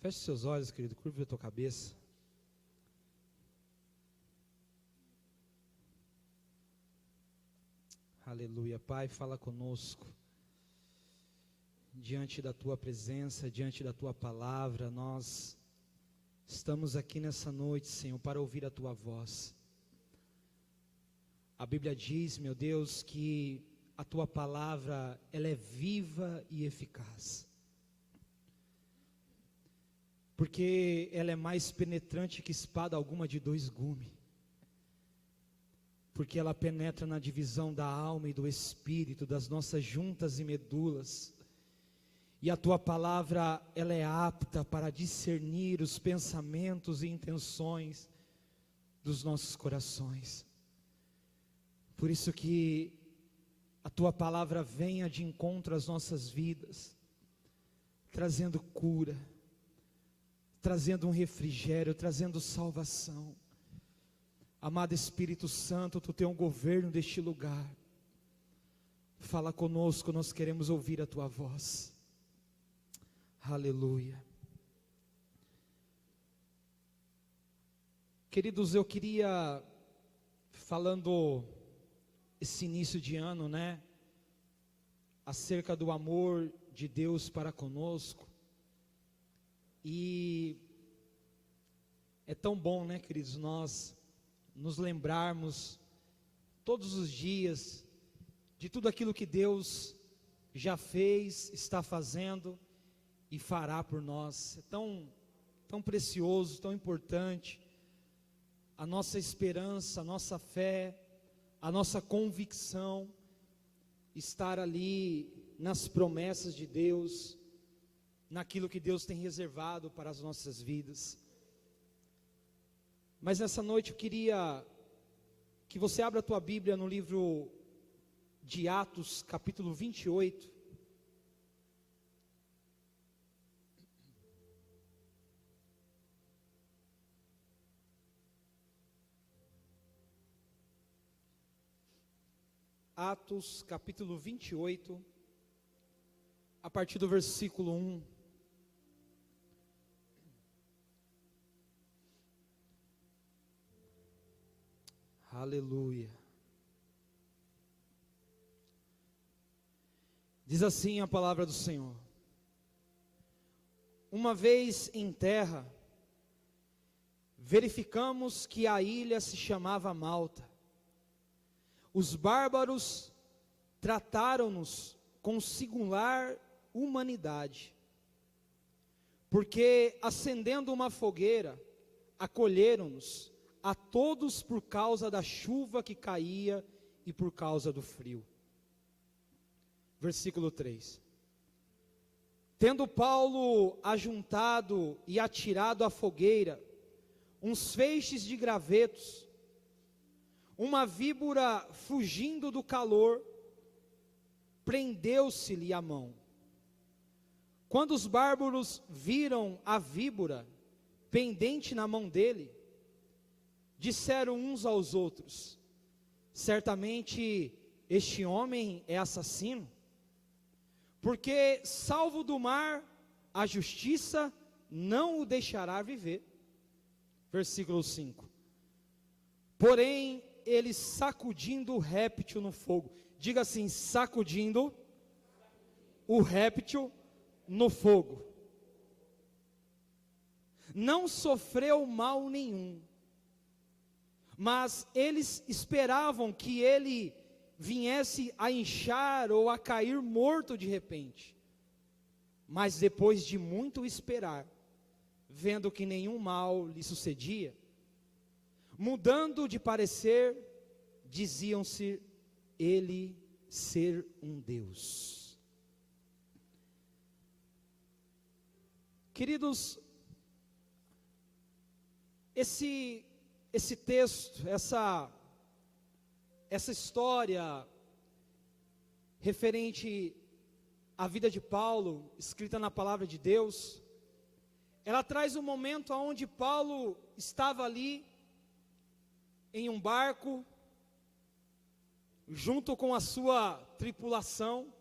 Feche seus olhos, querido, curva a tua cabeça. Aleluia. Pai, fala conosco. Diante da tua presença, diante da tua palavra, nós estamos aqui nessa noite, Senhor, para ouvir a tua voz. A Bíblia diz, meu Deus, que a tua palavra, ela é viva e eficaz. Porque ela é mais penetrante que espada alguma de dois gumes. Porque ela penetra na divisão da alma e do espírito, das nossas juntas e medulas. E a tua palavra, ela é apta para discernir os pensamentos e intenções dos nossos corações. Por isso que a tua palavra venha de encontro às nossas vidas, trazendo cura, trazendo um refrigério, trazendo salvação. Amado Espírito Santo, tu tem um governo deste lugar. Fala conosco, nós queremos ouvir a tua voz. Aleluia. Queridos, eu queria, falando esse início de ano, acerca do amor de Deus para conosco. E é tão bom, queridos, nós nos lembrarmos todos os dias de tudo aquilo que Deus já fez, está fazendo e fará por nós. É tão precioso, tão importante a nossa esperança, a nossa fé, a nossa convicção estar ali nas promessas de Deus, naquilo que Deus tem reservado para as nossas vidas. Mas nessa noite eu queria que você abra a tua Bíblia no livro de Atos, capítulo 28. Atos, capítulo 28, a partir do versículo 1. Aleluia. Diz assim a palavra do Senhor: uma vez em terra, verificamos que a ilha se chamava Malta. Os bárbaros trataram-nos com singular humanidade, porque acendendo uma fogueira, acolheram-nos a todos por causa da chuva que caía e por causa do frio. Versículo 3. Tendo Paulo ajuntado e atirado à fogueira uns feixes de gravetos, uma víbora, fugindo do calor, prendeu-se-lhe a mão. Quando os bárbaros viram a víbora pendente na mão dele, disseram uns aos outros: certamente este homem é assassino, porque salvo do mar, a justiça não o deixará viver. Versículo 5. Porém, ele sacudindo o réptil no fogo, diga assim: sacudindo o réptil no fogo, não sofreu mal nenhum. Mas eles esperavam que ele viesse a inchar ou a cair morto de repente. Mas depois de muito esperar, vendo que nenhum mal lhe sucedia, mudando de parecer, diziam-se ele ser um Deus. Queridos, esse texto, essa história referente à vida de Paulo, escrita na palavra de Deus, ela traz um momento onde Paulo estava ali em um barco, junto com a sua tripulação,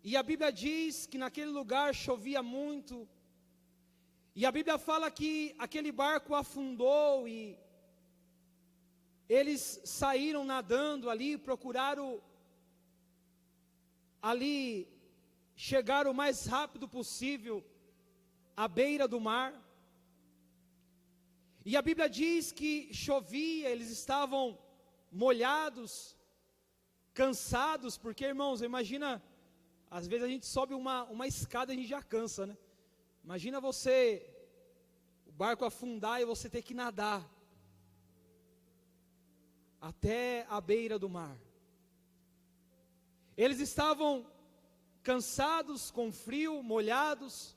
E a Bíblia diz que naquele lugar chovia muito. E a Bíblia fala que aquele barco afundou e eles saíram nadando ali, procuraram ali chegar o mais rápido possível à beira do mar. E a Bíblia diz que chovia, eles estavam molhados, cansados, porque, irmãos, imagina, às vezes a gente sobe uma escada e a gente já cansa, né? Imagina você, o barco afundar e você ter que nadar até a beira do mar. Eles estavam cansados, com frio, molhados.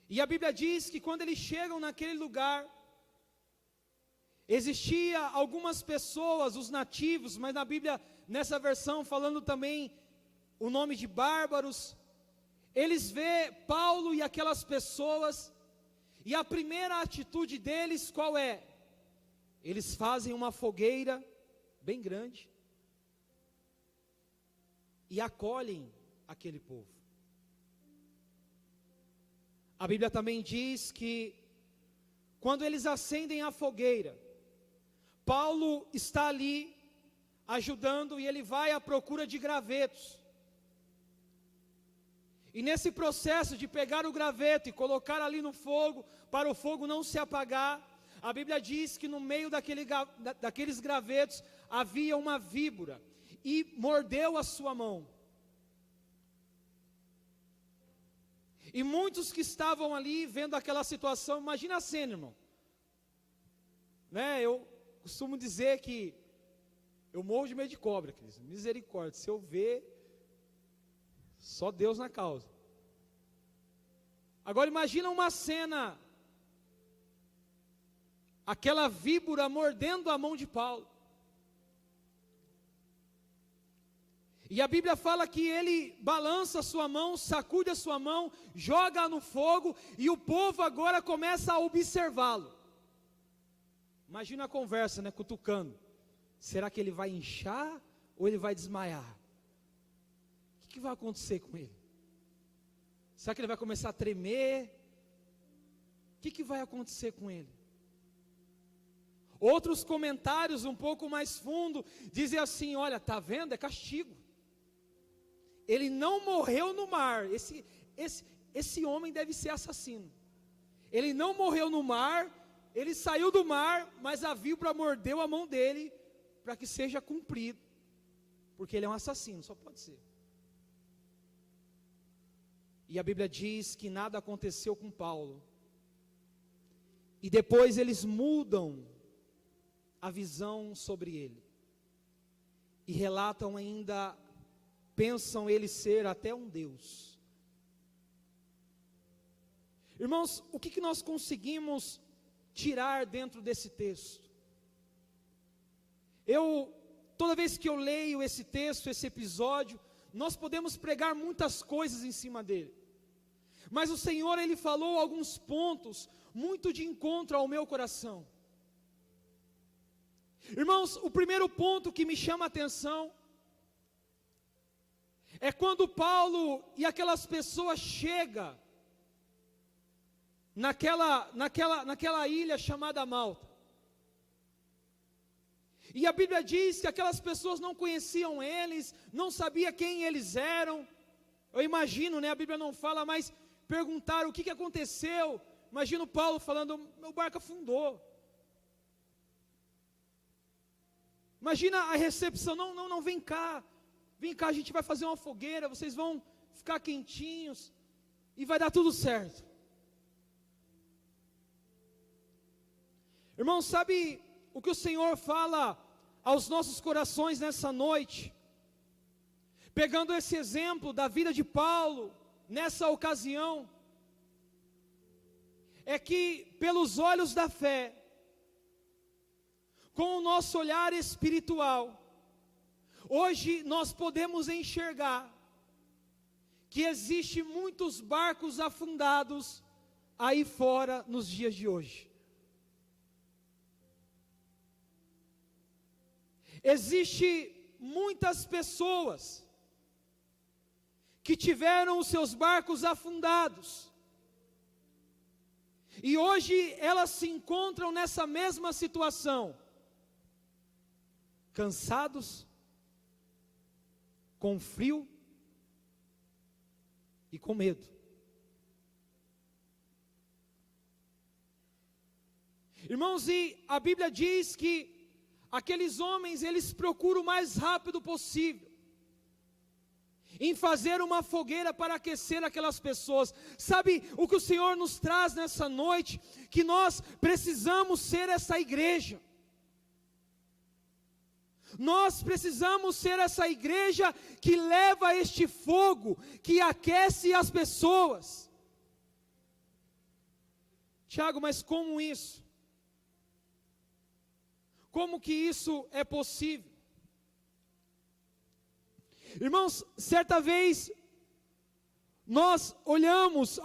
E a Bíblia diz que quando eles chegam naquele lugar, existia algumas pessoas, os nativos, mas na Bíblia, nessa versão, falando também o nome de bárbaros. Eles vê Paulo e aquelas pessoas, e a primeira atitude deles qual é? Eles fazem uma fogueira bem grande e acolhem aquele povo. A Bíblia também diz que quando eles acendem a fogueira, Paulo está ali ajudando e ele vai à procura de gravetos. E nesse processo de pegar o graveto e colocar ali no fogo, para o fogo não se apagar, a Bíblia diz que no meio daqueles gravetos havia uma víbora e mordeu a sua mão. E muitos que estavam ali vendo aquela situação, imagina a cena, irmão. Né, eu costumo dizer que eu morro de medo de cobra, Cristo. Misericórdia, se eu ver, só Deus na causa. Agora imagina uma cena, aquela víbora mordendo a mão de Paulo. E a Bíblia fala que ele balança a sua mão, sacude a sua mão, joga no fogo, e o povo agora começa a observá-lo. Imagina a conversa, né, cutucando. Será que ele vai inchar ou ele vai desmaiar? O que vai acontecer com ele? Será que ele vai começar a tremer? O que vai acontecer com ele? Outros comentários um pouco mais fundo dizem assim: olha, tá vendo? É castigo. Ele não morreu no mar. Esse homem deve ser assassino. Ele não morreu no mar, ele saiu do mar, mas a víbora mordeu a mão dele para que seja cumprido, porque ele é um assassino, só pode ser. E a Bíblia diz que nada aconteceu com Paulo. E depois eles mudam a visão sobre ele. E relatam ainda, pensam ele ser até um Deus. Irmãos, o que nós conseguimos tirar dentro desse texto? Toda vez que eu leio esse texto, esse episódio, nós podemos pregar muitas coisas em cima dele. Mas o Senhor, Ele falou alguns pontos muito de encontro ao meu coração. Irmãos, o primeiro ponto que me chama a atenção é quando Paulo e aquelas pessoas chegam naquela ilha chamada Malta. E a Bíblia diz que aquelas pessoas não conheciam eles, não sabiam quem eles eram. Eu imagino, né, a Bíblia não fala, mas perguntaram o que aconteceu. Imagino Paulo falando: meu barco afundou. Imagina a recepção: não, vem cá, a gente vai fazer uma fogueira, vocês vão ficar quentinhos e vai dar tudo certo. Irmão, sabe o que o Senhor fala aos nossos corações nessa noite? Pegando esse exemplo da vida de Paulo, nessa ocasião, é que pelos olhos da fé, com o nosso olhar espiritual, hoje nós podemos enxergar que existe muitos barcos afundados aí fora nos dias de hoje. Existe muitas pessoas que tiveram os seus barcos afundados. E hoje elas se encontram nessa mesma situação. Cansados, com frio e com medo. Irmãos, e a Bíblia diz que aqueles homens, eles procuram o mais rápido possível em fazer uma fogueira para aquecer aquelas pessoas. Sabe o que o Senhor nos traz nessa noite? Que nós precisamos ser essa igreja. Nós precisamos ser essa igreja que leva este fogo, que aquece as pessoas. Tiago, mas como isso? Como que isso é possível? Irmãos, certa vez, nós olhamos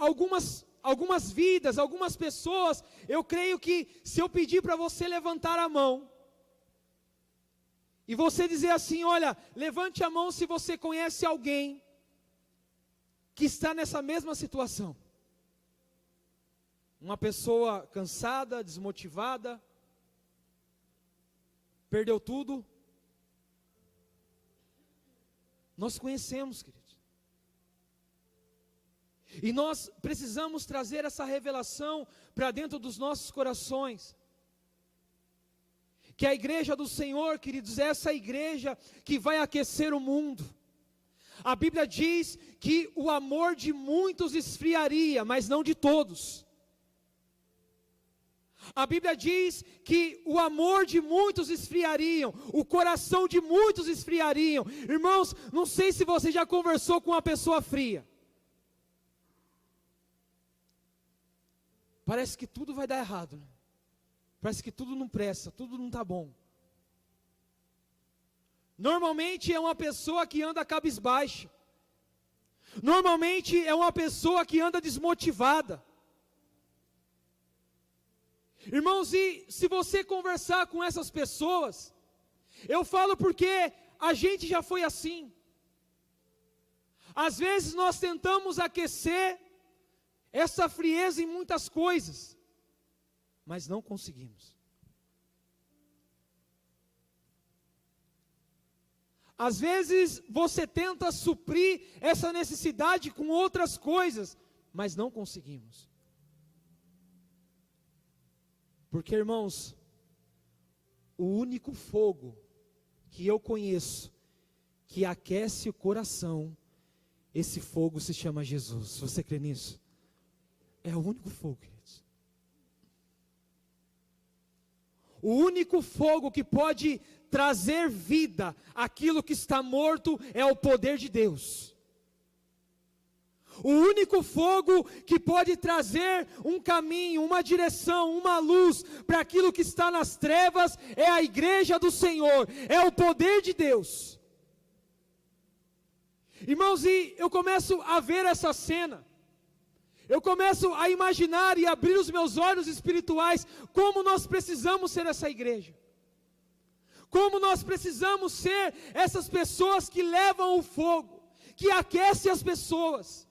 algumas vidas, algumas pessoas. Eu creio que se eu pedir para você levantar a mão, e você dizer assim, olha, levante a mão se você conhece alguém que está nessa mesma situação. Uma pessoa cansada, desmotivada, perdeu tudo. Nós conhecemos, queridos. E nós precisamos trazer essa revelação para dentro dos nossos corações. Que a igreja do Senhor, queridos, é essa igreja que vai aquecer o mundo. A Bíblia diz que o amor de muitos esfriaria, mas não de todos. A Bíblia diz que o amor de muitos esfriariam, o coração de muitos esfriariam. Irmãos, não sei se você já conversou com uma pessoa fria. Parece que tudo vai dar errado, né? Parece que tudo não presta, tudo não está bom. Normalmente é uma pessoa que anda cabisbaixa. Normalmente é uma pessoa que anda desmotivada. Irmãos, e se você conversar com essas pessoas, eu falo porque a gente já foi assim. Às vezes nós tentamos aquecer essa frieza em muitas coisas, mas não conseguimos. Às vezes você tenta suprir essa necessidade com outras coisas, mas não conseguimos. Porque, irmãos, o único fogo que eu conheço, que aquece o coração, esse fogo se chama Jesus. Você crê nisso? É o único fogo, queridos. O único fogo que pode trazer vida àquilo que está morto é o poder de Deus. O único fogo que pode trazer um caminho, uma direção, uma luz para aquilo que está nas trevas é a igreja do Senhor, é o poder de Deus. Irmãos, e eu começo a ver essa cena, eu começo a imaginar e abrir os meus olhos espirituais, como nós precisamos ser essa igreja. Como nós precisamos ser essas pessoas que levam o fogo, que aquecem as pessoas.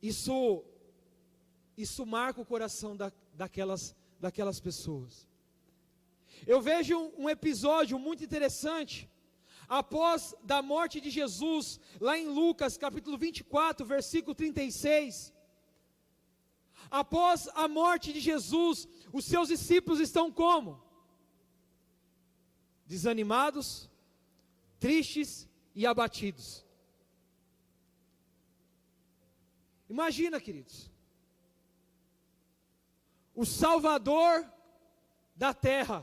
Isso marca o coração daquelas pessoas. Eu vejo um episódio muito interessante, após da morte de Jesus, lá em Lucas capítulo 24, versículo 36. Após a morte de Jesus, os seus discípulos estão como? Desanimados, tristes e abatidos. Imagina, queridos, o Salvador da terra,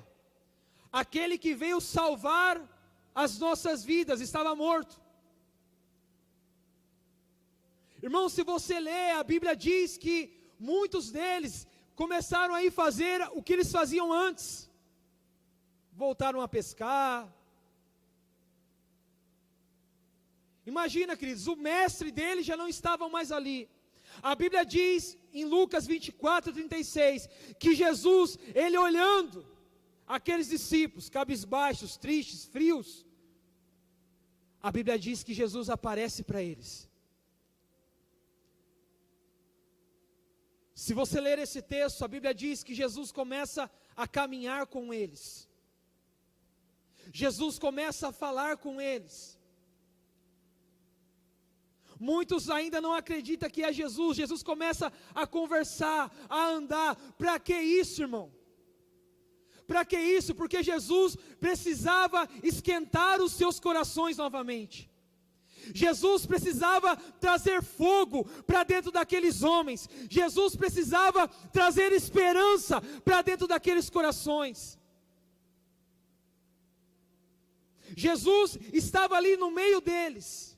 aquele que veio salvar as nossas vidas, estava morto. Irmão, se você ler, a Bíblia diz que muitos deles começaram a ir fazer o que eles faziam antes. Voltaram a pescar. Imagina, queridos, o mestre deles já não estava mais ali. A Bíblia diz em Lucas 24, 36, que Jesus, ele olhando aqueles discípulos, cabisbaixos, tristes, frios, a Bíblia diz que Jesus aparece para eles. Se você ler esse texto, a Bíblia diz que Jesus começa a caminhar com eles. Jesus começa a falar com eles. Muitos ainda não acreditam que é Jesus. Jesus começa a conversar, a andar. Para que isso, irmão? Para que isso? Porque Jesus precisava esquentar os seus corações novamente. Jesus precisava trazer fogo para dentro daqueles homens. Jesus precisava trazer esperança para dentro daqueles corações. Jesus estava ali no meio deles.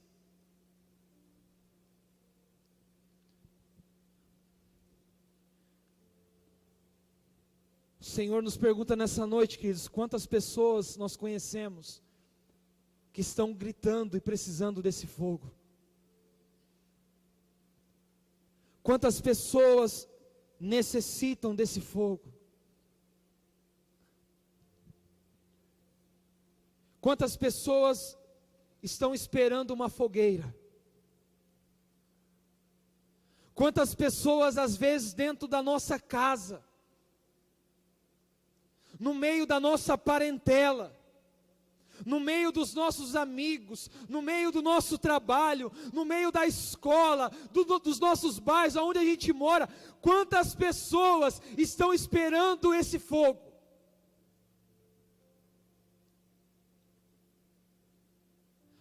O Senhor nos pergunta nessa noite, queridos, quantas pessoas nós conhecemos que estão gritando e precisando desse fogo? Quantas pessoas necessitam desse fogo? Quantas pessoas estão esperando uma fogueira? Quantas pessoas, às vezes, dentro da nossa casa, no meio da nossa parentela, no meio dos nossos amigos, no meio do nosso trabalho, no meio da escola, dos nossos bairros, onde a gente mora, quantas pessoas estão esperando esse fogo?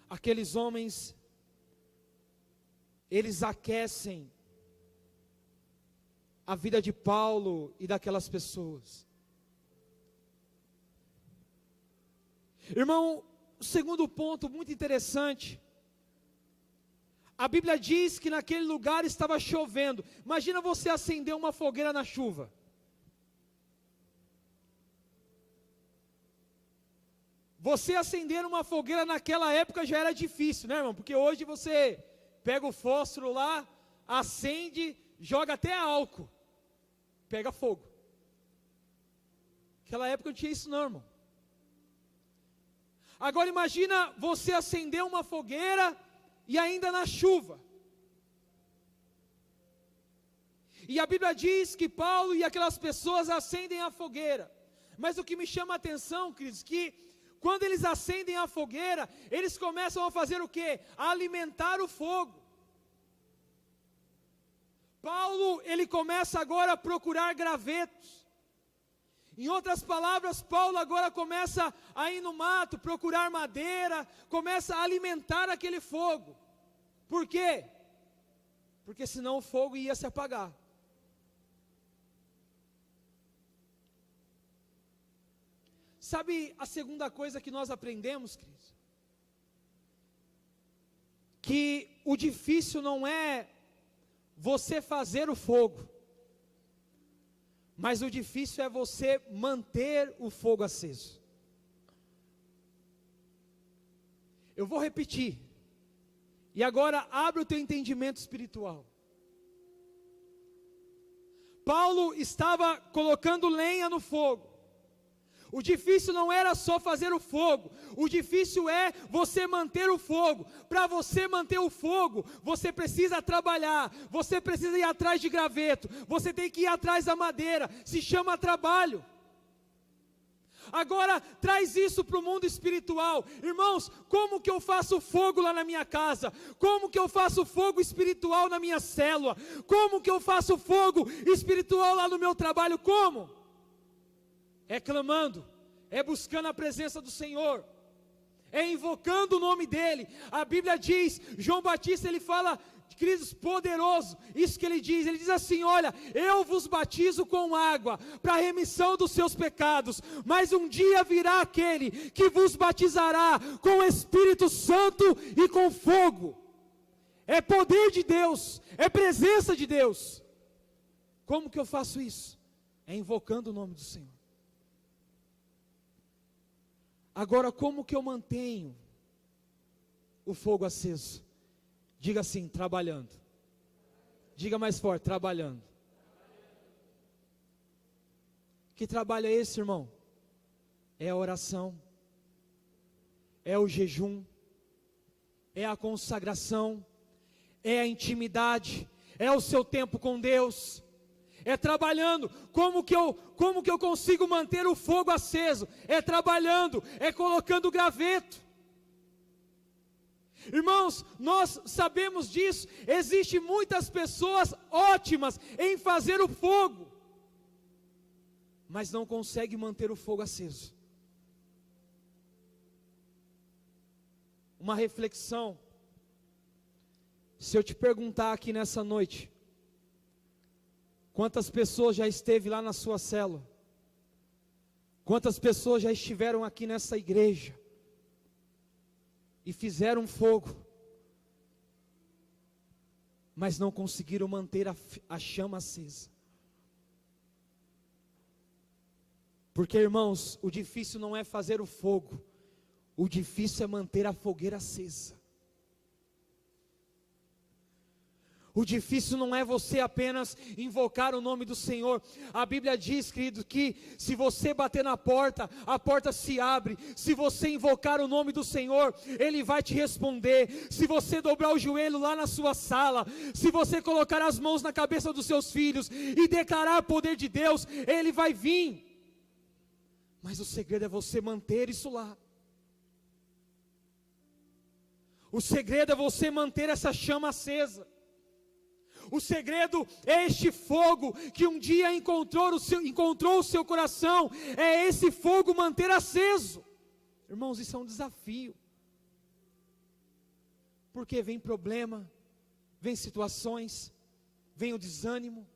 Aqueles homens, eles aquecem a vida de Paulo e daquelas pessoas. Irmão, o segundo ponto muito interessante, a Bíblia diz que naquele lugar estava chovendo. Imagina você acender uma fogueira na chuva. Você acender uma fogueira naquela época já era difícil, né, irmão? Porque hoje você pega o fósforo lá, acende, joga até álcool, pega fogo. Naquela época não tinha isso não, irmão. Agora imagina você acender uma fogueira e ainda na chuva. E a Bíblia diz que Paulo e aquelas pessoas acendem a fogueira. Mas o que me chama a atenção, queridos, que quando eles acendem a fogueira, eles começam a fazer o quê? A alimentar o fogo. Paulo, ele começa agora a procurar gravetos. Em outras palavras, Paulo agora começa a ir no mato, procurar madeira, começa a alimentar aquele fogo. Por quê? Porque senão o fogo ia se apagar. Sabe a segunda coisa que nós aprendemos, queridos? Que o difícil não é você fazer o fogo, mas o difícil é você manter o fogo aceso. Eu vou repetir. E agora abre o teu entendimento espiritual. Paulo estava colocando lenha no fogo. O difícil não era só fazer o fogo, o difícil é você manter o fogo. Para você manter o fogo, você precisa trabalhar, você precisa ir atrás de graveto, você tem que ir atrás da madeira, se chama trabalho. Agora, traz isso para o mundo espiritual. Irmãos, como que eu faço fogo lá na minha casa? Como que eu faço fogo espiritual na minha célula? Como que eu faço fogo espiritual lá no meu trabalho? Como? É clamando, é buscando a presença do Senhor, é invocando o nome dEle. A Bíblia diz, João Batista ele fala, queridos, poderoso, isso que ele diz assim, olha, eu vos batizo com água, para a remissão dos seus pecados, mas um dia virá aquele, que vos batizará, com o Espírito Santo e com fogo. É poder de Deus, é presença de Deus. Como que eu faço isso? É invocando o nome do Senhor. Agora, como que eu mantenho o fogo aceso? Diga assim, trabalhando. Diga mais forte, trabalhando. Que trabalho é esse, irmão? É a oração, é o jejum, é a consagração, é a intimidade, é o seu tempo com Deus, é trabalhando. Como que eu consigo manter o fogo aceso? É trabalhando, é colocando graveto. Irmãos, nós sabemos disso. Existem muitas pessoas ótimas em fazer o fogo, mas não conseguem manter o fogo aceso. Uma reflexão: se eu te perguntar aqui nessa noite, quantas pessoas já esteve lá na sua célula? Quantas pessoas já estiveram aqui nessa igreja e fizeram fogo, mas não conseguiram manter a chama acesa? Porque, irmãos, o difícil não é fazer o fogo, o difícil é manter a fogueira acesa. O difícil não é você apenas invocar o nome do Senhor. A Bíblia diz, querido, que se você bater na porta, a porta se abre. Se você invocar o nome do Senhor, Ele vai te responder. Se você dobrar o joelho lá na sua sala, se você colocar as mãos na cabeça dos seus filhos e declarar o poder de Deus, Ele vai vir. Mas o segredo é você manter isso lá. O segredo é você manter essa chama acesa. O segredo é este fogo que um dia encontrou o seu coração. É esse fogo manter aceso. Irmãos, isso é um desafio. Porque vem problema, vem situações, vem o desânimo.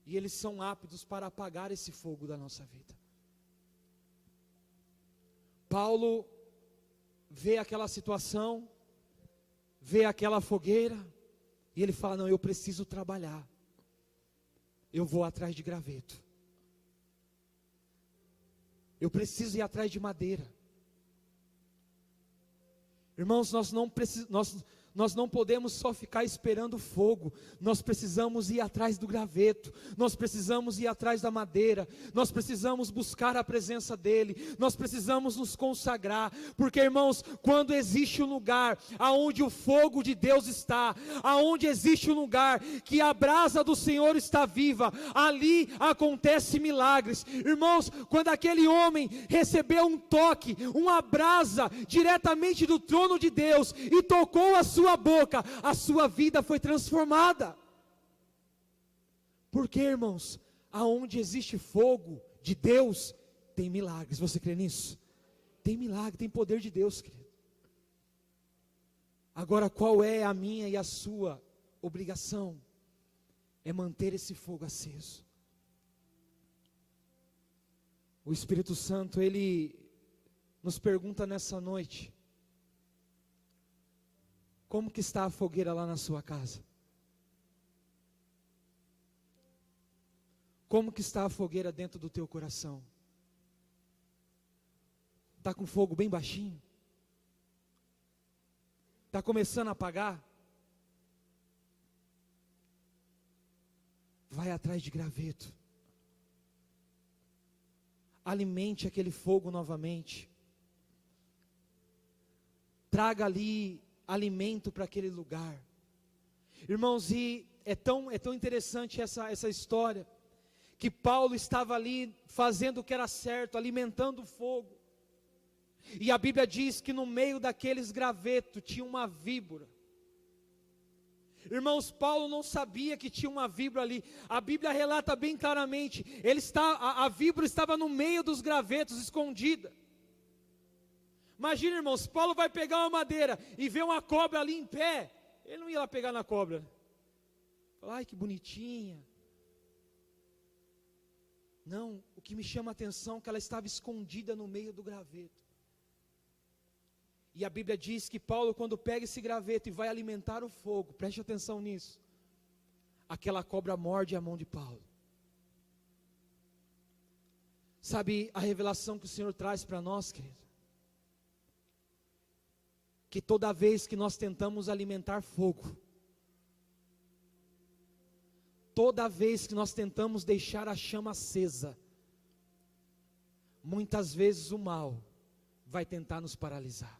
E eles são aptos para apagar esse fogo da nossa vida. Paulo vê aquela situação, vê aquela fogueira, e ele fala: não, eu preciso trabalhar, eu vou atrás de graveto, eu preciso ir atrás de madeira. Irmãos, nós não podemos só ficar esperando fogo, nós precisamos ir atrás do graveto, nós precisamos ir atrás da madeira, nós precisamos buscar a presença dEle, nós precisamos nos consagrar, porque, irmãos, quando existe um lugar aonde o fogo de Deus está, aonde existe um lugar que a brasa do Senhor está viva, ali acontece milagres. Irmãos, quando aquele homem recebeu um toque, uma brasa diretamente do trono de Deus e tocou a sua boca, a sua vida foi transformada. Porque, irmãos, aonde existe fogo de Deus, tem milagres. Você crê nisso? Tem milagre, tem poder de Deus, querido. Agora, qual é a minha e a sua obrigação? É manter esse fogo aceso. O Espírito Santo, Ele nos pergunta nessa noite: como que está a fogueira lá na sua casa? Como que está a fogueira dentro do teu coração? Está com fogo bem baixinho? Está começando a apagar? Vai atrás de graveto. Alimente aquele fogo novamente. Traga ali alimento para aquele lugar. Irmãos, e é tão interessante essa história, que Paulo estava ali fazendo o que era certo, alimentando o fogo, e a Bíblia diz que no meio daqueles gravetos tinha uma víbora. Irmãos, Paulo não sabia que tinha uma víbora ali. A Bíblia relata bem claramente, a víbora estava no meio dos gravetos, escondida. Imagina, irmãos, Paulo vai pegar uma madeira e vê uma cobra ali em pé. Ele não ia lá pegar na cobra. Ai, que bonitinha. Não, o que me chama a atenção é que ela estava escondida no meio do graveto. E a Bíblia diz que Paulo, quando pega esse graveto e vai alimentar o fogo, preste atenção nisso, aquela cobra morde a mão de Paulo. Sabe a revelação que o Senhor traz para nós, querido? Que toda vez que nós tentamos alimentar fogo, toda vez que nós tentamos deixar a chama acesa, muitas vezes o mal vai tentar nos paralisar.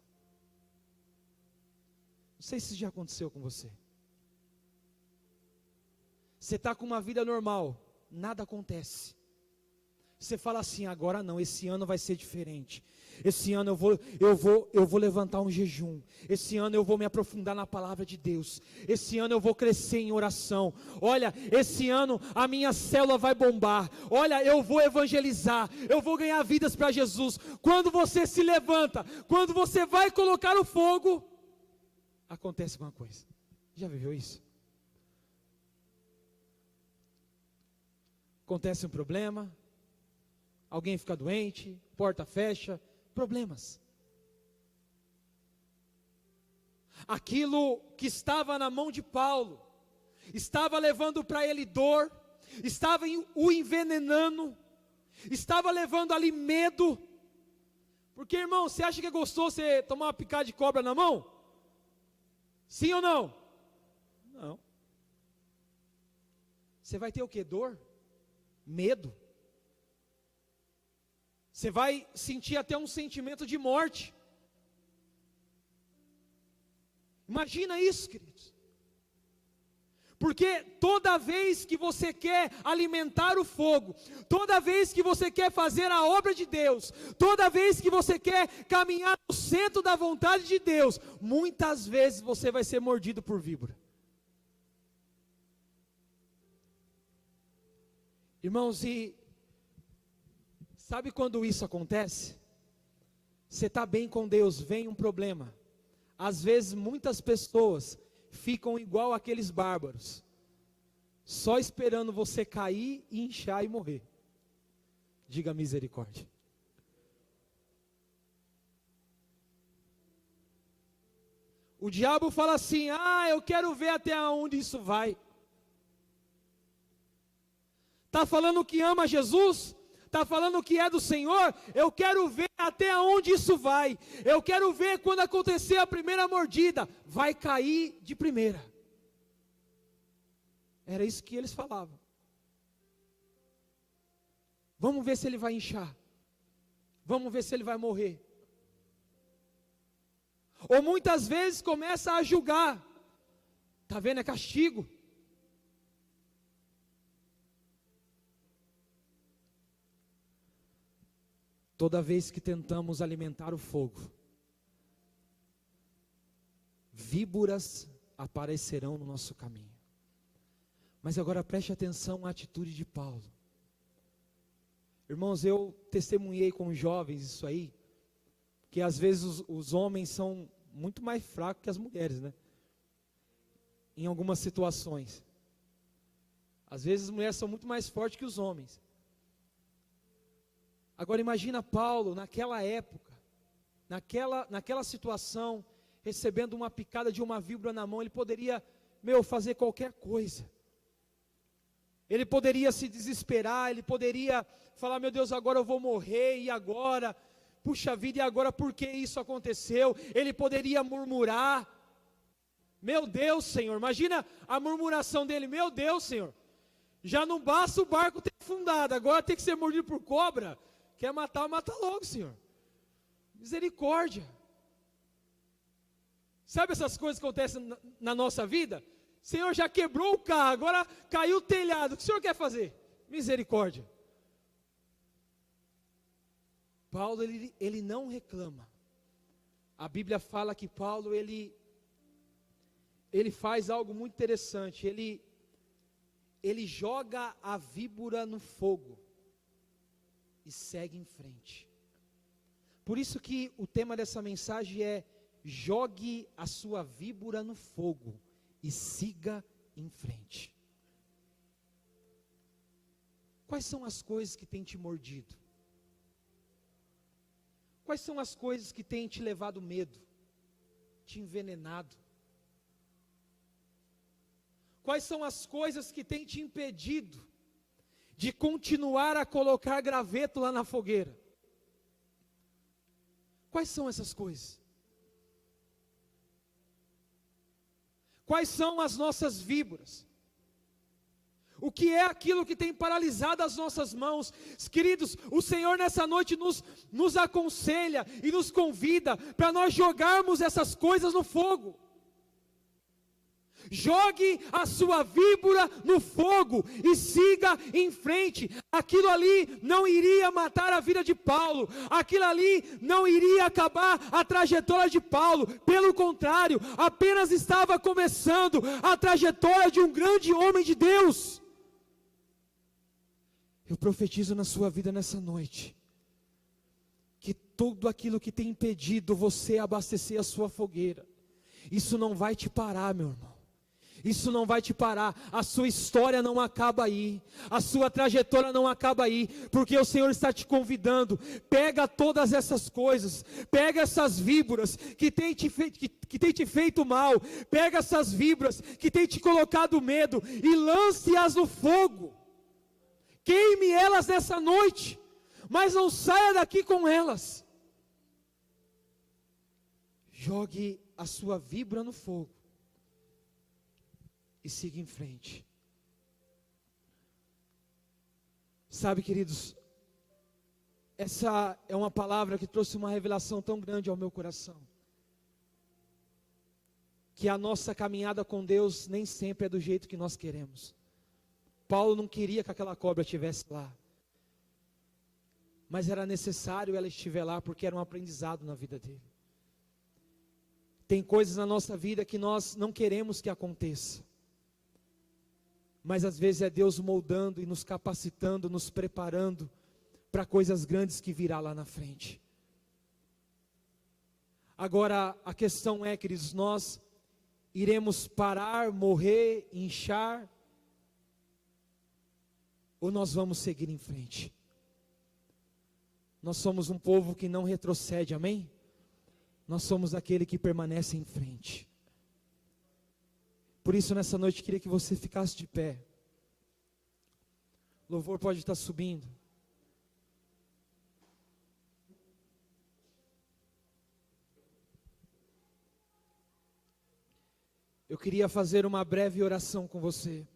Não sei se isso já aconteceu com você. Você está com uma vida normal, nada acontece. Você fala assim: agora não, esse ano vai ser diferente. Esse ano eu vou levantar um jejum. Esse ano eu vou me aprofundar na palavra de Deus. Esse ano eu vou crescer em oração. Olha, esse ano a minha célula vai bombar. Olha, eu vou evangelizar. Eu vou ganhar vidas para Jesus. Quando você se levanta, quando você vai colocar o fogo, acontece alguma coisa. Já viveu isso? Acontece um problema, alguém fica doente, porta fecha, problemas. Aquilo que estava na mão de Paulo, estava levando para ele dor, estava o envenenando, estava levando ali medo. Porque, irmão, você acha que é gostoso você tomar uma picada de cobra na mão? Sim ou não? Não. Você vai ter o que? Dor? Medo? Você vai sentir até um sentimento de morte. Imagina isso, queridos. Porque toda vez que você quer alimentar o fogo, toda vez que você quer fazer a obra de Deus, toda vez que você quer caminhar no centro da vontade de Deus, muitas vezes você vai ser mordido por víbora. Irmãos, e sabe quando isso acontece? Você está bem com Deus, vem um problema. Às vezes muitas pessoas ficam igual aqueles bárbaros, só esperando você cair, inchar e morrer. Diga misericórdia. O diabo fala assim: eu quero ver até onde isso vai. Está falando que ama Jesus? Está falando que é do Senhor? Eu quero ver até onde isso vai. Eu quero ver quando acontecer a primeira mordida, vai cair de primeira. Era isso que eles falavam. Vamos ver se ele vai inchar. Vamos ver se ele vai morrer. Ou muitas vezes começa a julgar. Está vendo? É castigo. Toda vez que tentamos alimentar o fogo, víboras aparecerão no nosso caminho. Mas agora preste atenção à atitude de Paulo. Irmãos, eu testemunhei com jovens isso aí, que às vezes os homens são muito mais fracos que as mulheres, né? Em algumas situações. Às vezes as mulheres são muito mais fortes que os homens. Agora imagina Paulo naquela época, naquela situação, recebendo uma picada de uma víbora na mão. Ele poderia, fazer qualquer coisa. Ele poderia se desesperar, ele poderia falar: meu Deus, agora eu vou morrer, e agora? Puxa vida, e agora por que isso aconteceu? Ele poderia murmurar: meu Deus, Senhor, imagina a murmuração dele: meu Deus, Senhor, já não basta o barco ter afundado, agora tem que ser mordido por cobra. Quer matar, mata logo, Senhor. Misericórdia. Sabe essas coisas que acontecem na nossa vida? Senhor, já quebrou o carro, agora caiu o telhado. O que o Senhor quer fazer? Misericórdia. Paulo, ele não reclama. A Bíblia fala que Paulo, ele faz algo muito interessante. Ele joga a víbora no fogo e segue em frente. Por isso que o tema dessa mensagem é: jogue a sua víbora no fogo e siga em frente. Quais são as coisas que têm te mordido? Quais são as coisas que têm te levado medo, te envenenado? Quais são as coisas que têm te impedido de continuar a colocar graveto lá na fogueira? Quais são essas coisas? Quais são as nossas víboras? O que é aquilo que tem paralisado as nossas mãos? Queridos, o Senhor nessa noite nos aconselha e nos convida para nós jogarmos essas coisas no fogo. Jogue a sua víbora no fogo e siga em frente. Aquilo ali não iria matar a vida de Paulo, aquilo ali não iria acabar a trajetória de Paulo, pelo contrário, apenas estava começando a trajetória de um grande homem de Deus. Eu profetizo na sua vida nessa noite, que tudo aquilo que tem impedido você abastecer a sua fogueira, isso não vai te parar, meu irmão. Isso não vai te parar, a sua história não acaba aí, a sua trajetória não acaba aí, porque o Senhor está te convidando. Pega todas essas coisas, pega essas víboras que tem te feito mal, pega essas víboras que tem te colocado medo e lance-as no fogo. Queime elas nessa noite, mas não saia daqui com elas. Jogue a sua víbora no fogo e siga em frente. Sabe, queridos, essa é uma palavra que trouxe uma revelação tão grande ao meu coração, que a nossa caminhada com Deus nem sempre é do jeito que nós queremos. Paulo não queria que aquela cobra estivesse lá, mas era necessário ela estiver lá, porque era um aprendizado na vida dele. Tem coisas na nossa vida que nós não queremos que aconteça, mas às vezes é Deus moldando e nos capacitando, nos preparando para coisas grandes que virá lá na frente. Agora a questão é, queridos, nós iremos parar, morrer, inchar, ou nós vamos seguir em frente? Nós somos um povo que não retrocede, amém? Nós somos aquele que permanece em frente. Por isso nessa noite eu queria que você ficasse de pé. O louvor pode estar subindo. Eu queria fazer uma breve oração com você.